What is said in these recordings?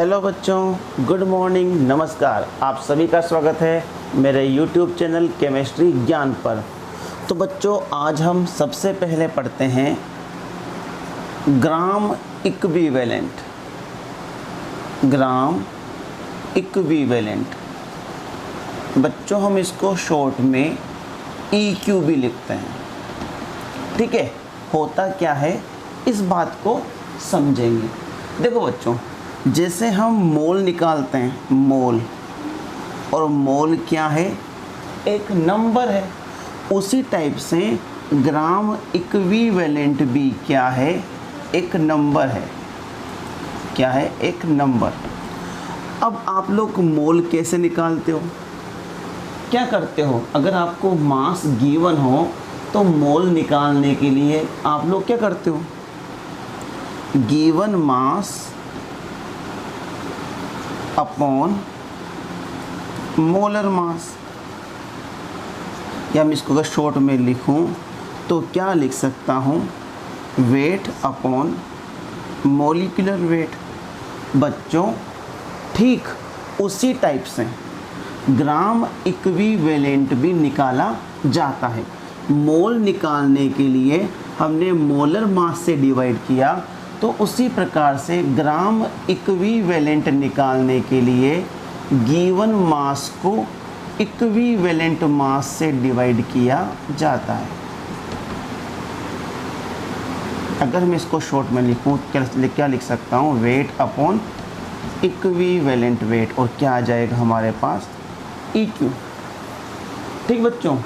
Hello बच्चों, good morning, नमस्कार। आप सभी का स्वागत है मेरे YouTube चैनल केमिस्ट्री ज्ञान पर। तो बच्चों, आज हम सबसे पहले पढ़ते हैं ग्राम इक्विवेलेंट। ग्राम इक्विवेलेंट बच्चों, हम इसको शॉर्ट में EQ भी लिखते हैं। ठीक है, होता क्या है इस बात को समझेंगे। देखो बच्चों, जैसे हम मोल निकालते हैं, मोल, और मोल क्या है? एक नंबर है। उसी टाइप से ग्राम इक्विवेलेंट भी क्या है? एक नंबर है। क्या है? एक नंबर। अब आप लोग मोल कैसे निकालते हो? क्या करते हो? अगर आपको मास गिवन हो तो मोल निकालने के लिए आप लोग क्या करते हो? Given mass upon molar mass, या मैं इसको अगर शॉर्ट में लिखूं तो क्या लिख सकता हूं? Weight upon molecular weight. बच्चों, ठीक उसी टाइप से ग्राम इक्विवेलेंट भी निकाला जाता है। मोल निकालने के लिए हमने मोलर मास से डिवाइड किया, तो उसी प्रकार से ग्राम इक्विवेलेंट निकालने के लिए गिवन मास को इक्विवेलेंट मास से डिवाइड किया जाता है। अगर मैं इसको शॉर्ट में लिखूं क्या लिख सकता हूं? वेट अपॉन इक्विवेलेंट वेट, और क्या आ जाएगा हमारे पास? EQ। ठीक बच्चों,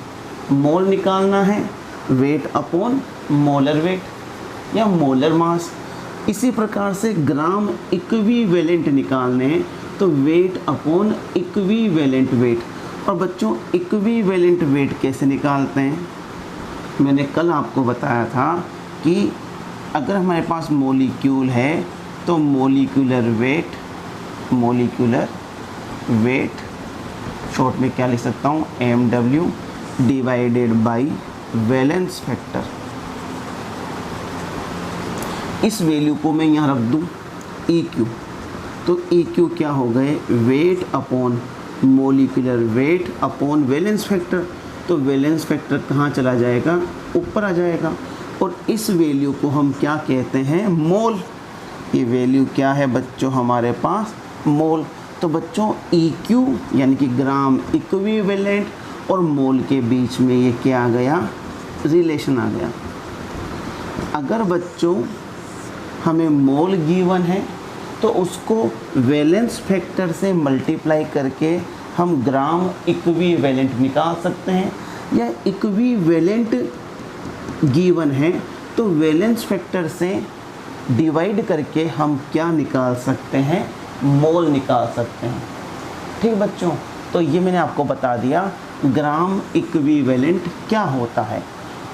मोल निकालना है, वेट अपॉन मोलर वेट या मोलर मास। इसी प्रकार से ग्राम इक्विवेलेंट निकालने हैं तो वेट अपॉन इक्विवेलेंट वेट। और बच्चों, इक्विवेलेंट वेट कैसे निकालते हैं? मैंने कल आपको बताया था कि अगर हमारे पास मॉलिक्यूल है तो मॉलिक्यूलर वेट शॉर्ट में क्या लिख सकता हूँ? MW divided by valence factor. इस वैल्यू को मैं यहाँ रख दूँ EQ, तो EQ क्या हो गए? Weight upon molecular weight upon valence factor. तो वैलेंस फैक्टर कहाँ चला जाएगा? ऊपर आ जाएगा। और इस वैल्यू को हम क्या कहते हैं? मोल। ये वैल्यू क्या है बच्चों हमारे पास? मोल। तो बच्चों, EQ यानी कि ग्राम इक्विवेलेंट और मोल के बीच में ये क्या आ गया? रिलेशन आ गया। अगर बच्चों हमें मोल गिवन है तो उसको वैलेंस फैक्टर से मल्टीप्लाई करके हम ग्राम इक्विवेलेंट निकाल सकते हैं, या इक्विवेलेंट गिवन है तो वैलेंस फैक्टर से डिवाइड करके हम क्या निकाल सकते हैं? मोल निकाल सकते हैं। ठीक बच्चों, तो ये मैंने आपको बता दिया ग्राम इक्विवेलेंट क्या होता है।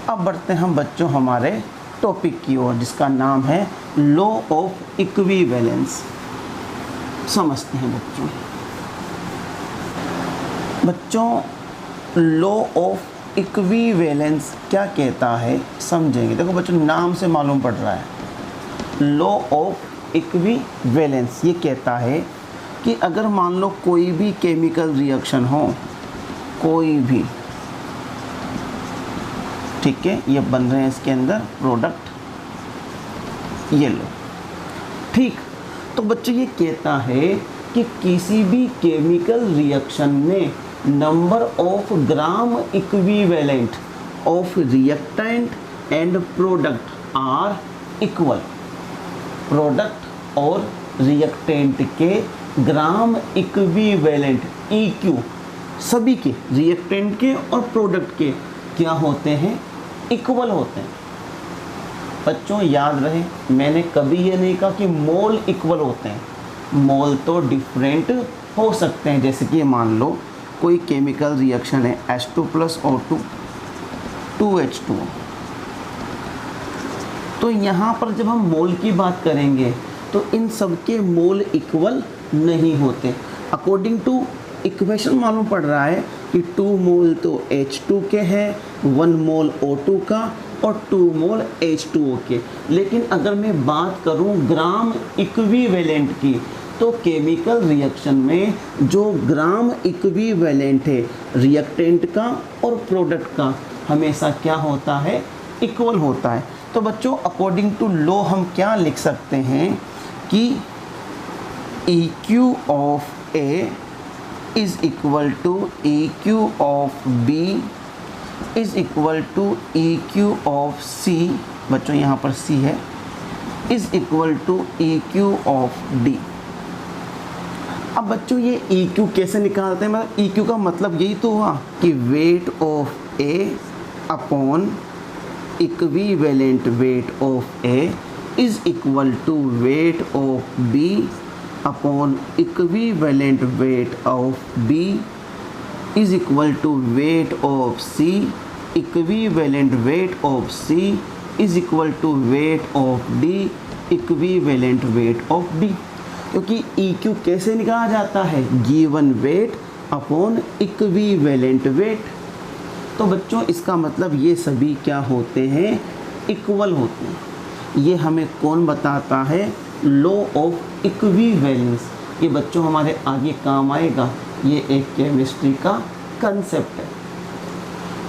अब बढ़ते हैं हम बच्चों हमारे टॉपिक की ओर, जिसका नाम है लॉ ऑफ इक्विवेलेंस। समझते हैं बच्चों लॉ ऑफ इक्विवेलेंस क्या कहता है, समझेंगे। देखो बच्चों, नाम से मालूम पड़ रहा है। लॉ ऑफ इक्विवेलेंस ये कहता है कि अगर मान लो कोई भी केमिकल रिएक्शन हो, कोई भी, ठीक है, ये बन रहे हैं इसके अंदर प्रोडक्ट, ये लो, ठीक। तो बच्चों, ये कहता है कि किसी भी केमिकल रिएक्शन में number of gram equivalent of reactant and product are equal. Product और रिएक्टेंट के ग्राम इक्विवेलेंट EQ सभी के, रिएक्टेंट के और प्रोडक्ट के, क्या होते हैं? इक्वल होते हैं। बच्चों याद रहे, मैंने कभी ये नहीं कहा कि मोल इक्वल होते हैं। मोल तो डिफरेंट हो सकते हैं। जैसे कि मान लो कोई केमिकल रिएक्शन है H2 + O2 2H2O, तो यहाँ पर जब हम मोल की बात करेंगे तो इन सब के मोल इक्वल नहीं होते। अकॉर्डिंग टू इक्वेशन मालूम पड़ रहा है कि 2 मोल तो H2 के हैं, 1 मोल O2 का और 2 मोल H2O के। लेकिन अगर मैं बात करूं ग्राम इक्विवेलेंट की, तो केमिकल रिएक्शन में जो ग्राम इक्विवेलेंट है रिएक्टेंट का और प्रोडक्ट का हमेशा क्या होता है, इक्वल होता है। तो बच्चों अकॉर्डिंग टू लॉ हम क्या लिख सकते हैं कि EQ of A is equal to EQ of B is equal to EQ of C, बच्चों यहाँ पर C है, is equal to EQ of D। अब बच्चों ये EQ कैसे निकालते हैं, मतलब EQ का मतलब यही तो हुआ कि weight of A upon equivalent weight of A is equal to weight of B upon equivalent weight of B is equal to weight of C equivalent weight of C is equal to weight of D equivalent weight of D। क्योंकि EQ कैसे निकाला जाता है, given weight upon equivalent weight. तो बच्चों इसका मतलब ये सभी क्या होते हैं, इक्वल होते हैं। ये हमें कौन बताता है, लॉ ऑफ इक्विवेलेंस। ये बच्चों हमारे आगे काम आएगा, ये एक केमिस्ट्री का कंसेप्ट है।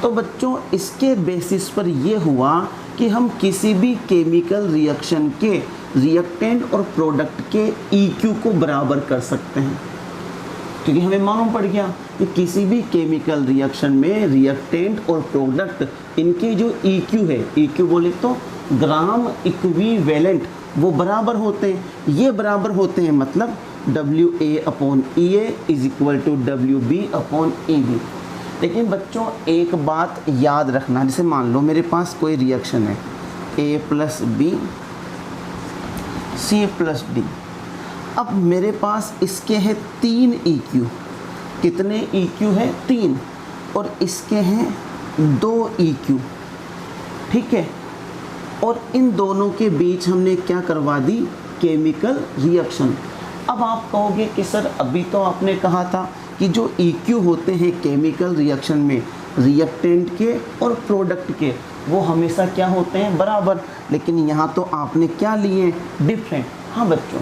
तो बच्चों इसके बेसिस पर ये हुआ कि हम किसी भी केमिकल रिएक्शन के रिएक्टेंट और प्रोडक्ट के EQ को बराबर कर सकते हैं, क्योंकि हमें मालूम पड़ गया कि किसी भी केमिकल रिएक्शन में रिएक्टेंट और प्रोडक्ट इनके जो EQ है, EQ बोले तो ग्राम इक्विवेलेंट, वो बराबर होते हैं। ये बराबर होते हैं मतलब WA upon EA is equal to WB upon EB। लेकिन बच्चों एक बात याद रखना, जैसे मान लो मेरे पास कोई रिएक्शन है A plus B C plus D। अब मेरे पास इसके हैं 3 EQ। कितने EQ है, 3, और इसके हैं 2 EQ, ठीक है। और इन दोनों के बीच हमने क्या करवा दी, केमिकल रिएक्शन। अब आप कहोगे कि सर अभी तो आपने कहा था कि जो EQ होते हैं केमिकल रिएक्शन में रिएक्टेंट के और प्रोडक्ट के, वो हमेशा क्या होते हैं, बराबर। लेकिन यहाँ तो आपने क्या लिए, डिफरेंट। हाँ बच्चों,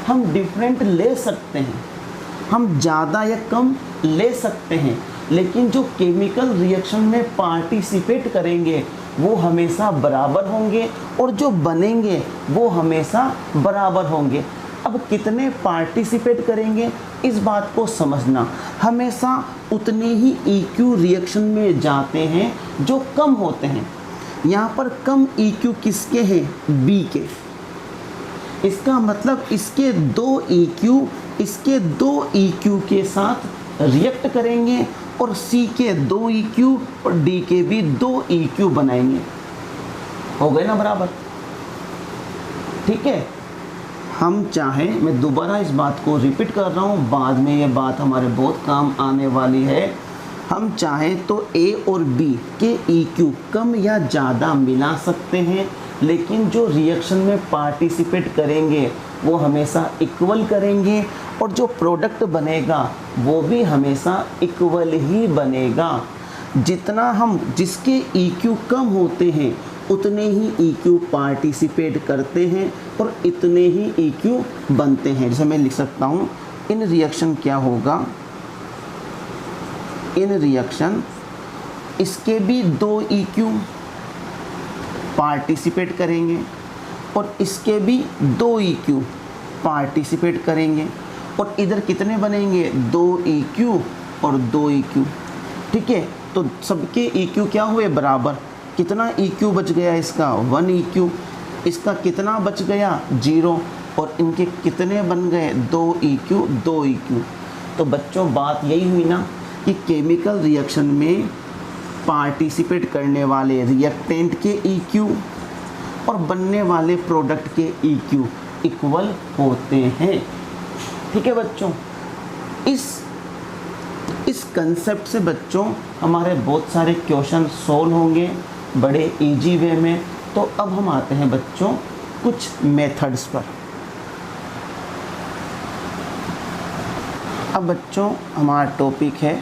हम डिफरेंट ले सकते हैं, हम ज़्यादा या कम ले सकते हैं, लेकिन जो केमिकल रिएक्शन में पार्टिसिपेट करेंगे वो हमेशा बराबर होंगे और जो बनेंगे वो हमेशा बराबर होंगे। अब कितने पार्टिसिपेट करेंगे इस बात को समझना, हमेशा उतने ही EQ रिएक्शन में जाते हैं जो कम होते हैं। यहाँ पर कम EQ किसके हैं, B के। इसका मतलब इसके 2 EQ इसके 2 EQ के साथ रिएक्ट करेंगे और C के 2 EQ और D के भी 2 EQ बनाएंगे। हो गए ना बराबर, ठीक है। हम चाहें, मैं दोबारा इस बात को रिपीट कर रहा हूँ, बाद में ये बात हमारे बहुत काम आने वाली है। हम चाहें तो A और B के EQ कम या ज़्यादा मिला सकते हैं, लेकिन जो रिएक्शन में पार्टिसिपेट करेंगे वो हमेशा इक्वल करेंगे और जो प्रोडक्ट बनेगा वो भी हमेशा इक्वल ही बनेगा। जितना हम जिसके EQ कम होते हैं उतने ही EQ पार्टिसिपेट करते हैं और इतने ही EQ बनते हैं। जैसे मैं लिख सकता हूँ, इन रिएक्शन क्या होगा, इन रिएक्शन इसके भी 2 EQ पार्टिसिपेट करेंगे और इसके भी 2 EQ पार्टिसिपेट करेंगे और इधर कितने बनेंगे, 2 EQ और 2 EQ, ठीक है। तो सबके EQ क्या हुए, बराबर। कितना EQ बच गया इसका, 1 EQ। इसका कितना बच गया, 0। और इनके कितने बन गए, 2 EQ 2 EQ। तो बच्चों बात यही हुई ना कि केमिकल रिएक्शन में पार्टिसिपेट करने वाले रिएक्टेंट के EQ और बनने वाले प्रोडक्ट के EQ इक्वल होते हैं, ठीक है बच्चों। इस कंसेप्ट से बच्चों हमारे बहुत सारे क्वेश्चन सोल्व होंगे बड़े इजी वे में। तो अब हम आते हैं बच्चों कुछ मेथड्स पर। अब बच्चों हमारा टॉपिक है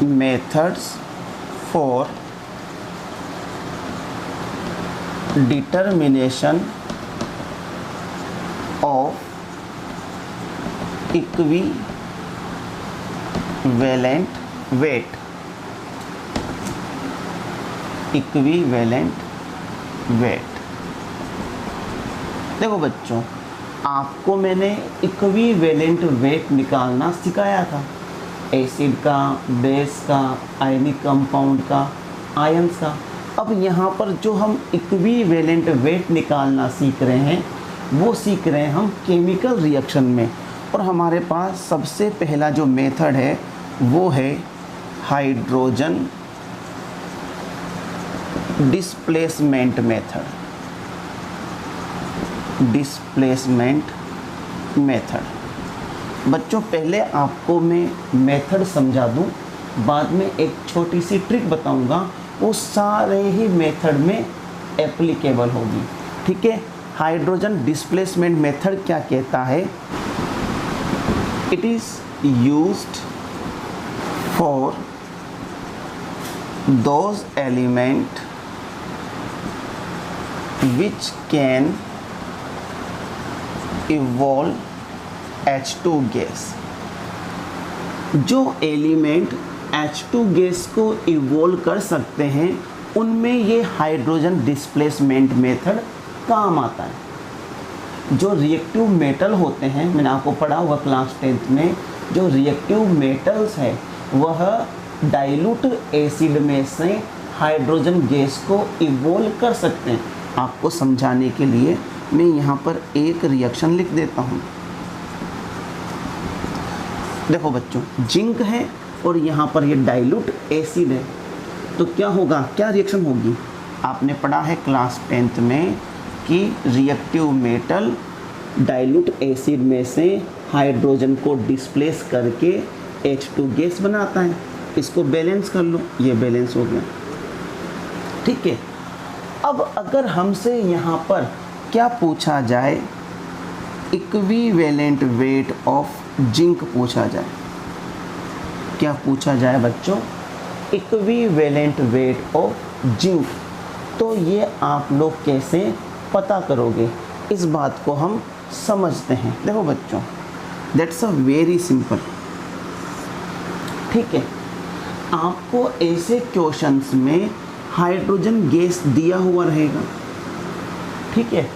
methods for determination of equivalent weight, equivalent weight. देखो बच्चों, आपको मैंने इक्विवेलेंट वेट निकालना सिखाया था, एसिड का, बेस का, आयनिक कंपाउंड का, आयंस का। अब यहाँ पर जो हम इक्विवेलेंट वेट निकालना सीख रहे हैं वो सीख रहे हैं हम केमिकल रिएक्शन में। और हमारे पास सबसे पहला जो मेथड है वो है hydrogen displacement method, displacement method. बच्चों पहले आपको मैं मेथड समझा दूं, बाद में एक छोटी सी ट्रिक बताऊंगा, वो सारे ही मेथड में एप्लीकेबल होगी, ठीक है। हाइड्रोजन डिस्प्लेसमेंट मेथड क्या कहता है? It is used for those element which can evolve H2 gas. जो एलिमेंट H2 गैस को इवॉल्व कर सकते हैं उनमें ये हाइड्रोजन डिस्प्लेसमेंट मेथड काम आता है। जो रिएक्टिव मेटल होते हैं, मैंने आपको पढ़ा होगा क्लास 10th में, जो रिएक्टिव मेटल्स है वह डाइल्यूट एसिड में से हाइड्रोजन गैस को इवॉल्व कर सकते हैं। आपको समझाने के लिए मैं यहाँ पर एक रिएक्शन लिख देता हूँ। देखो बच्चों, जिंक है और यहाँ पर ये डाइल्यूट एसिड है, तो क्या होगा, क्या रिएक्शन होगी? आपने पढ़ा है क्लास 10th में कि रिएक्टिव मेटल डाइल्यूट एसिड में से हाइड्रोजन को डिस्प्लेस करके H2 गैस बनाता है। इसको बैलेंस कर लो, ये बैलेंस हो गया, ठीक है। अब अगर हमसे यहाँ पर क्या पूछा जाए, इक्विवेलेंट वेट ऑफ जिंक पूछा जाए, क्या पूछा जाए बच्चों? इक्विवेलेंट वेट ऑफ जिंक, तो ये आप लोग कैसे पता करोगे, इस बात को हम समझते हैं। देखो बच्चों, दैट्स अ वेरी सिंपल, ठीक है। आपको ऐसे क्वेश्चंस में हाइड्रोजन गैस दिया हुआ रहेगा, ठीक है।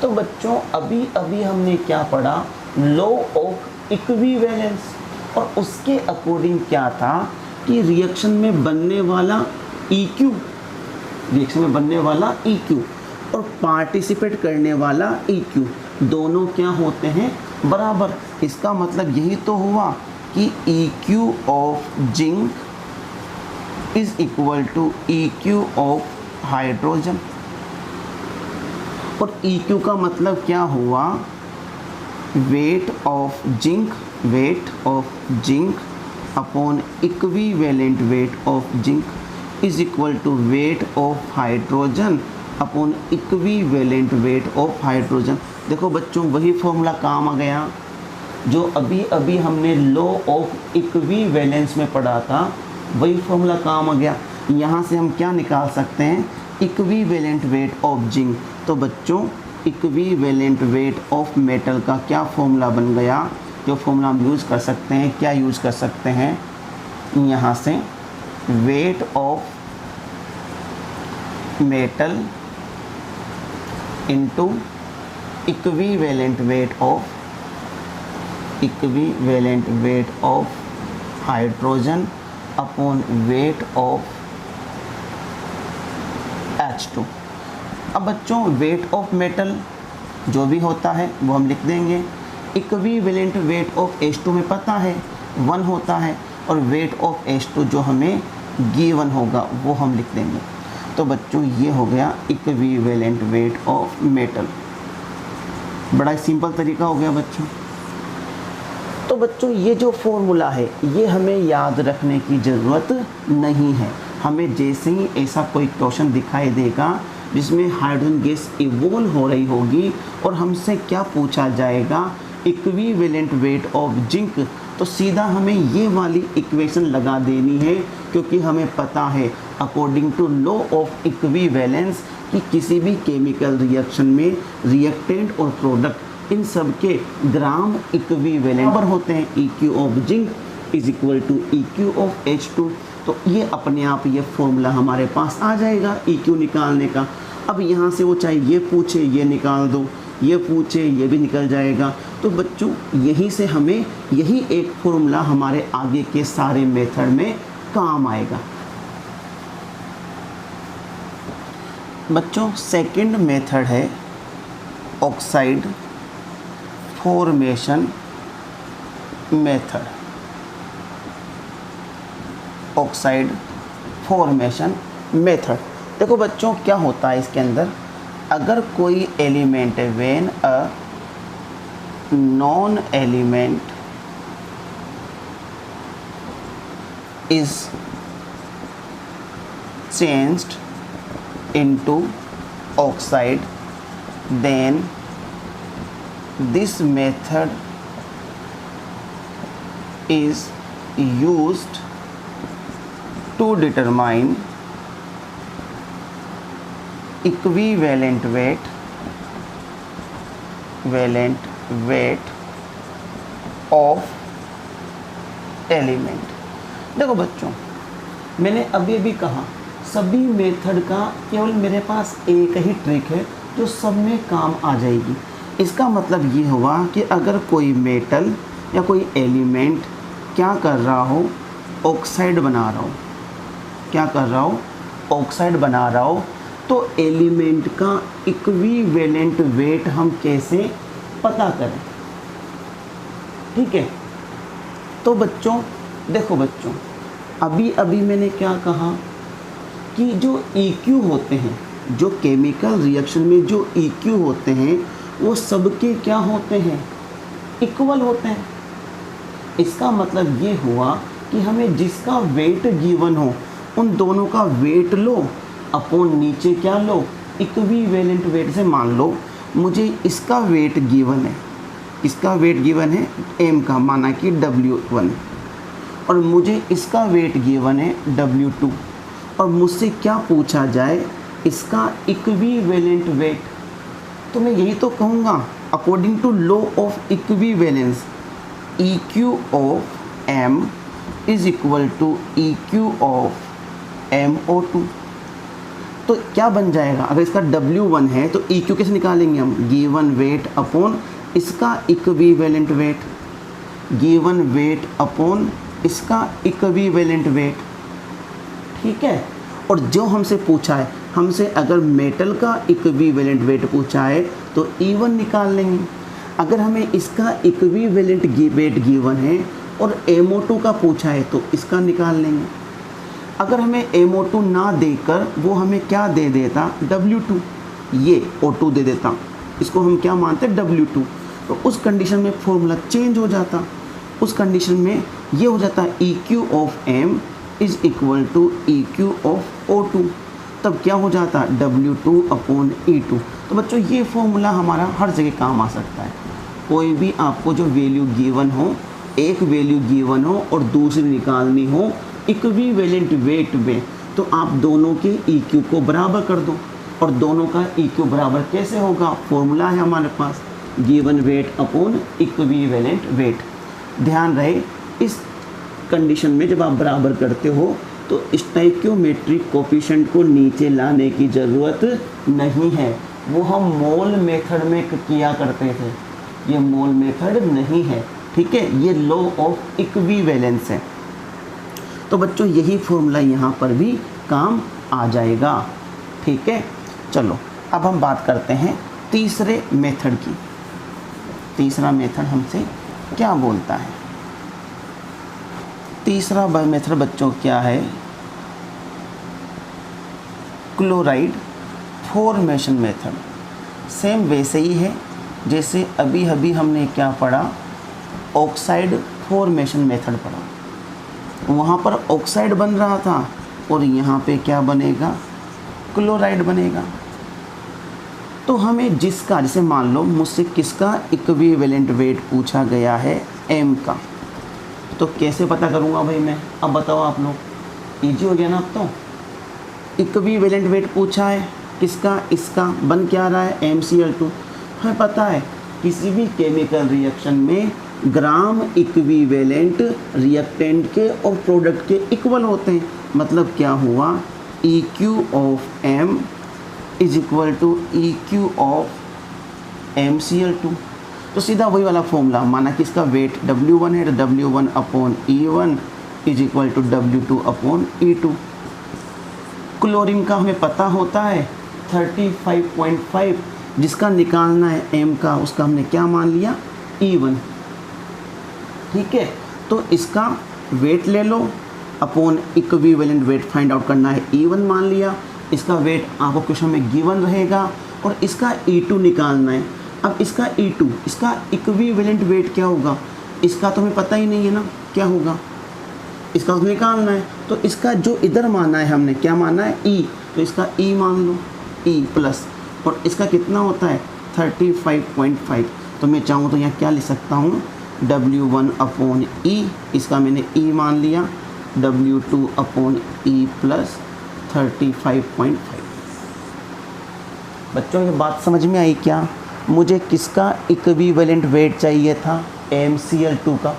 तो बच्चों अभी अभी हमने क्या पढ़ा, लॉ ऑफ इक्विवेलेंस, और उसके अकॉर्डिंग क्या था कि रिएक्शन में बनने वाला EQ, रिएक्शन में बनने वाला EQ और पार्टिसिपेट करने वाला EQ दोनों क्या होते हैं, बराबर। इसका मतलब यही तो हुआ कि EQ of zinc is equal to EQ of hydrogen. और EQ का मतलब क्या हुआ, weight of zinc upon equivalent weight of zinc is equal to weight of hydrogen upon equivalent weight of hydrogen. देखो बच्चों, वही फॉर्मूला काम आ गया जो अभी अभी हमने लॉ ऑफ इक्विवेलेंस में पढ़ा था, वही फॉर्मूला काम आ गया। यहाँ से हम क्या निकाल सकते हैं, इक्विवेलेंट वेट ऑफ जिंक। तो बच्चों इक्विवेलेंट वेट ऑफ मेटल का क्या फॉर्मूला बन गया, जो फॉर्मूला हम यूज़ कर सकते हैं, क्या यूज़ कर सकते हैं, यहाँ से weight of metal into equivalent weight of hydrogen upon weight of H2। अब बच्चों वेट ऑफ मेटल जो भी होता है वो हम लिख देंगे, इक्विवेलेंट वेट ऑफ H2 में पता है 1 होता है, और वेट ऑफ H2 जो हमें गिवन होगा वो हम लिख देंगे। तो बच्चों ये हो गया इक्विवेलेंट वेट ऑफ मेटल। बड़ा सिंपल तरीका हो गया बच्चों। तो बच्चों ये जो फॉर्मूला है ये हमें याद रखने की ज़रूरत नहीं है। हमें जैसे ही ऐसा कोई क्वेश्चन दिखाई देगा जिसमें हाइड्रोजन गैस इवॉल्व हो रही होगी और हमसे क्या पूछा जाएगा, इक्विवेलेंट वेट ऑफ जिंक, तो सीधा हमें ये वाली इक्वेशन लगा देनी है, क्योंकि हमें पता है according to law of equivalence कि किसी भी केमिकल रिएक्शन में रिएक्टेंट और प्रोडक्ट इन सब के ग्राम इक्विवेलेंट बराबर होते हैं। EQ of zinc is equal to EQ of H2। तो ये अपने आप ये फॉर्मूला हमारे पास आ जाएगा EQ निकालने का। अब यहाँ से वो चाहे ये पूछे ये निकाल दो, ये पूछे ये भी निकल जाएगा। तो बच्चों यहीं से हमें यही एक फॉर्मूला हमारे आगे के सारे मेथड में काम आएगा। बच्चों सेकंड मेथड है oxide formation method. Oxide formation method देखो बच्चों क्या होता है इसके अंदर, अगर कोई एलिमेंट है, when a non element is changed into oxide, then this method is used to determine equivalent weight of element। देखो बच्चों मैंने अभी भी कहा सभी मेथड का केवल मेरे पास एक ही ट्रिक है जो सब में काम आ जाएगी। इसका मतलब ये हुआ कि अगर कोई मेटल या कोई एलिमेंट क्या कर रहा हो, ऑक्साइड बना रहा हो, क्या कर रहा हो, ऑक्साइड बना रहा हो, तो एलिमेंट का इक्विवेलेंट वेट हम कैसे पता करें। ठीक है, तो बच्चों देखो बच्चों अभी अभी मैंने क्या कहा कि जो EQ होते हैं, जो केमिकल रिएक्शन में जो EQ होते हैं वो सबके क्या होते हैं, इक्वल होते हैं। इसका मतलब ये हुआ कि हमें जिसका वेट गिवन हो उन दोनों का वेट लो अपॉन नीचे क्या लो, इक्विवेलेंट वेट से मान लो मुझे इसका वेट गिवन है, इसका वेट गिवन है M का, माना कि W1, और मुझे इसका वेट गिवन है W2, और मुझसे क्या पूछा जाए, इसका इक्विवेलेंट वेट। तो मैं यही तो कहूँगा according to law of equivalence EQ of M is equal to EQ of MO2। तो क्या बन जाएगा, अगर इसका W1 है तो EQ कैसे निकालेंगे हम, गिवन वेट अपॉन इसका equivalent weight, given weight upon इसका इक्विवेलेंट वेट। ठीक है, और जो हमसे पूछा है, हमसे अगर मेटल का इक्विवेलेंट वेट पूछा है तो E1 निकाल लेंगे। अगर हमें इसका इक्विवेलेंट वेट गिवन है और MO2 का पूछा है तो इसका निकाल लेंगे। अगर हमें MO2 ना देकर वो हमें क्या दे देता, W2, ये O2 दे देता, इसको हम क्या मानते हैं W2, तो उस कंडीशन में फॉर्मूला चेंज हो जाता। उस कंडीशन में ये हो जाता EQ of M is equal to EQ of O2। तब क्या हो जाता, W2 अपॉन E2। तो बच्चों ये फॉर्मूला हमारा हर जगह काम आ सकता है। कोई भी आपको जो वैल्यू गिवन हो, एक वैल्यू गिवन हो और दूसरी निकालनी हो इक्विवेलेंट वेट में, तो आप दोनों के EQ को बराबर कर दो। और दोनों का EQ बराबर कैसे होगा, फॉर्मूला है हमारे पास, given weight upon equivalent weight. ध्यान रहे इस कंडीशन में जब आप बराबर करते हो तो स्टोइकियोमेट्रिक कोफिशिएंट को नीचे लाने की ज़रूरत नहीं है, वो हम मोल मेथड में किया करते थे, ये मोल मेथड नहीं है। ठीक है, ये लॉ ऑफ इक्विवेलेंस है। तो बच्चों यही फॉर्मूला यहाँ पर भी काम आ जाएगा। ठीक है, चलो अब हम बात करते हैं तीसरे मेथड की। तीसरा मेथड हमसे क्या बोलता है, तीसरा मेथड बच्चों क्या है, क्लोराइड फॉर्मेशन मेथड। सेम वैसे ही है जैसे अभी अभी हमने क्या पढ़ा, ऑक्साइड फॉर्मेशन मेथड पढ़ा। वहाँ पर ऑक्साइड बन रहा था और यहाँ पे क्या बनेगा, क्लोराइड बनेगा। तो हमें जिसका, जैसे मान लो मुझसे किसका इक्विवेलेंट वेट पूछा गया है, M का, तो कैसे पता करूँगा भाई मैं, अब बताओ आप लोग, ईजी हो गया ना अब तो। इक्विवेलेंट वेट पूछा है किसका, इसका, बन क्या रहा है MCl2, हमें पता है। किसी भी केमिकल रिएक्शन में ग्राम इक्विवेलेंट रिएक्टेंट के और प्रोडक्ट के इक्वल होते हैं। मतलब क्या हुआ, EQ of M is equal to EQ of MCl2। तो सीधा वही वाला फॉर्मूला, माना कि इसका वेट W1 है तो W1 upon E1 is equal to W2 upon E2। Chlorine का हमें पता होता है 35.5, जिसका निकालना है M का, उसका हमने क्या मान लिया, E1। ठीक है, तो इसका वेट ले लो, upon equivalent weight find out करना है, E1 मान लिया। इसका वेट आपको क्वेश्चन में गिवन रहेगा और इसका E2 निकालना है। अब इसका E2, इसका इक्विवेलेंट वेट क्या होगा, इसका तो हमें पता ही नहीं है ना क्या होगा, इसका तो निकालना है। तो इसका जो इधर माना है हमने, क्या माना है, E, तो इसका E मान लो, E प्लस, और इसका कितना होता है 35.5। तो मैं चाहूँ तो यहाँ क्या लिख सकता हूँ, W1 अपॉन E, इसका मैंने E मान लिया, W2 अपॉन E प्लस 35.5। बच्चों ये बात समझ में आई क्या? मुझे किसका इक्विवेलेंट वेट चाहिए था, MCl2 का।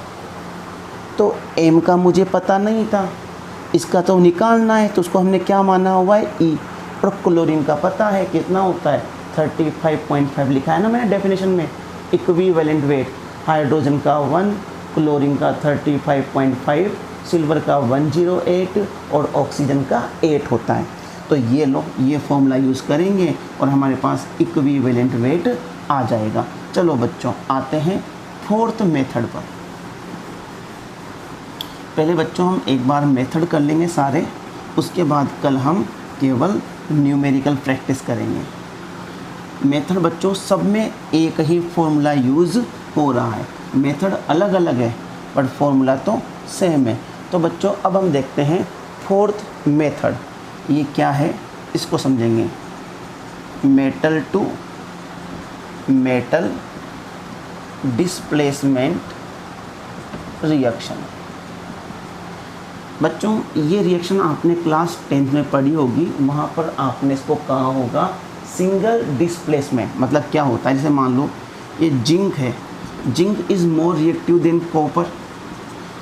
तो M का मुझे पता नहीं था, इसका तो निकालना है, तो उसको हमने क्या माना हुआ है, E। और क्लोरीन का पता है कितना होता है 35.5, लिखा है ना मैंने डेफिनेशन में। इक्विवेलेंट वेट, हाइड्रोजन का 1, क्लोरीन का 35.5, सिल्वर का 108 और ऑक्सीजन का 8 होता है। तो ये लो, ये फॉर्मूला यूज़ करेंगे और हमारे पास इक्विवेलेंट वेट आ जाएगा। चलो बच्चों आते हैं फोर्थ मेथड पर। पहले बच्चों हम एक बार मेथड कर लेंगे सारे, उसके बाद कल हम केवल न्यूमेरिकल प्रैक्टिस करेंगे। मेथड बच्चों सब में एक ही फॉर्मूला यूज़ हो रहा है, मेथड अलग अलग है बट फॉर्मूला तो सेम है। तो बच्चों अब हम देखते हैं फोर्थ मेथड, ये क्या है इसको समझेंगे। Metal to metal displacement reaction. बच्चों ये रिएक्शन आपने क्लास 10th में पढ़ी होगी, वहाँ पर आपने इसको कहा होगा सिंगल डिस्प्लेसमेंट। मतलब क्या होता है, जैसे मान लो ये जिंक है, zinc is more reactive than copper.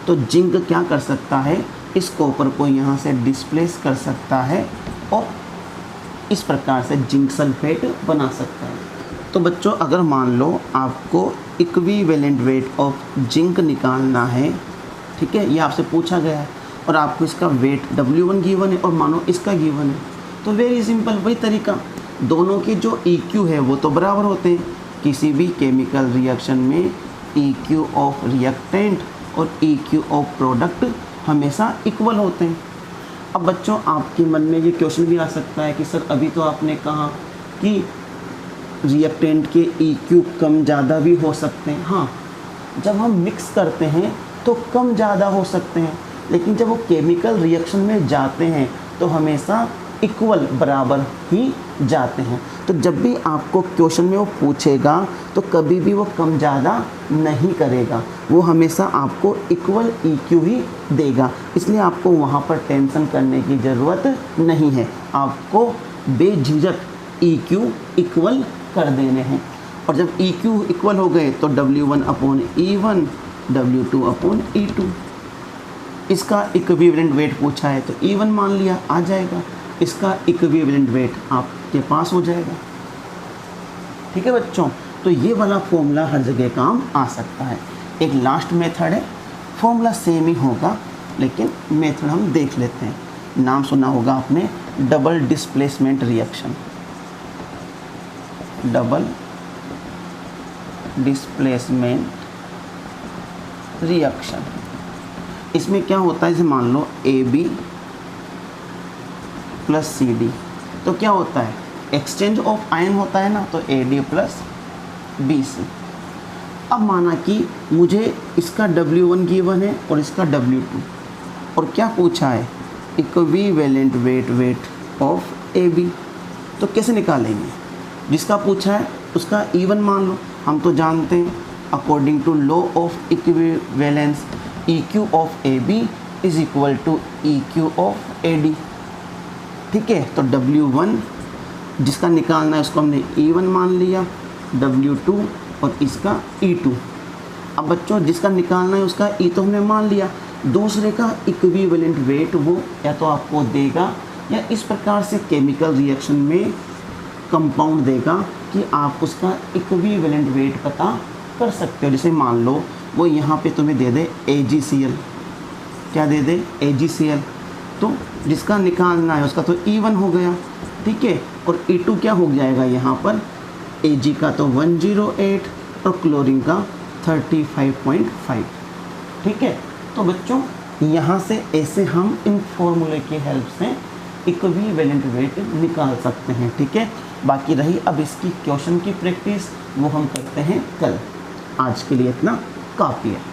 तो जिंक क्या कर सकता है, इस कॉपर को यहाँ से डिस्प्लेस कर सकता है और इस प्रकार से जिंक सल्फेट बना सकता है। तो बच्चों अगर मान लो आपको इक्विवेलेंट वेट ऑफ जिंक निकालना है, ठीक है, ये आपसे पूछा गया है और आपको इसका वेट W1 गिवन है और मानो इसका गिवन है, तो वेरी सिंपल वही तरीका, दोनों के जो EQ है वो तो बराबर होते हैं। किसी भी केमिकल रिएक्शन में EQ ऑफ रिएक्टेंट और EQ ऑफ प्रोडक्ट हमेशा इक्वल होते हैं। अब बच्चों आपके मन में ये क्वेश्चन भी आ सकता है कि सर अभी तो आपने कहा कि रिएक्टेंट के EQ कम ज़्यादा भी हो सकते हैं। हाँ, जब हम मिक्स करते हैं तो कम ज़्यादा हो सकते हैं, लेकिन जब वो केमिकल रिएक्शन में जाते हैं तो हमेशा इक्वल बराबर ही जाते हैं। तो जब भी आपको क्वेश्चन में वो पूछेगा तो कभी भी वो कम ज़्यादा नहीं करेगा, वो हमेशा आपको इक्वल EQ ही देगा। इसलिए आपको वहाँ पर टेंशन करने की ज़रूरत नहीं है, आपको बेझिझक EQ इक्वल कर देने हैं। और जब EQ इक्वल हो गए तो W1 upon E1, W2 upon E2। इसका इक्विवेलेंट वेट पूछा है तो E1 मान लिया, आ जाएगा। इसका इक्विवेलेंट वेट आपके पास हो जाएगा। ठीक है बच्चों, तो ये वाला फॉर्मूला हर जगह काम आ सकता है। एक लास्ट मेथड है, फॉर्मूला सेम ही होगा लेकिन मेथड हम देख लेते हैं। नाम सुना होगा आपने, double displacement reaction. Double displacement reaction, इसमें क्या होता है, जैसे मान लो AB प्लस CD, तो क्या होता है, एक्सचेंज ऑफ आयन होता है ना, तो AD प्लस BC। अब माना कि मुझे इसका W1 गिवन है और इसका W2, और क्या पूछा है, इक्विवेलेंट वेट ऑफ AB। तो कैसे निकालेंगे, जिसका पूछा है उसका E1 मान लो। हम तो जानते हैं according to law of equivalence EQ of AB is equal to EQ of AD। ठीक है, तो W1 जिसका निकालना है उसको हमने E1 मान लिया, W2 और इसका E2। अब बच्चों जिसका निकालना है उसका E तो हमने मान लिया, दूसरे का इक्विवेलेंट वेट वो या तो आपको देगा या इस प्रकार से केमिकल रिएक्शन में कंपाउंड देगा कि आप उसका इक्विवेलेंट वेट पता कर सकते हो। जैसे मान लो वो यहाँ पे तुम्हें दे दे AgCl, क्या दे दे AgCl, तो जिसका निकालना है उसका तो E1 हो गया, ठीक है, और E2 क्या हो जाएगा यहाँ पर, Ag का तो 108 और क्लोरीन का 35.5, ठीक है। तो बच्चों यहाँ से ऐसे हम इन फॉर्मूले की हेल्प से इक्विवेलेंट वेट निकाल सकते हैं, ठीक है। बाकी रही अब इसकी क्वेश्चन की प्रैक्टिस, वो हम करते हैं कल। आज के लिए इतना काफ़ी है।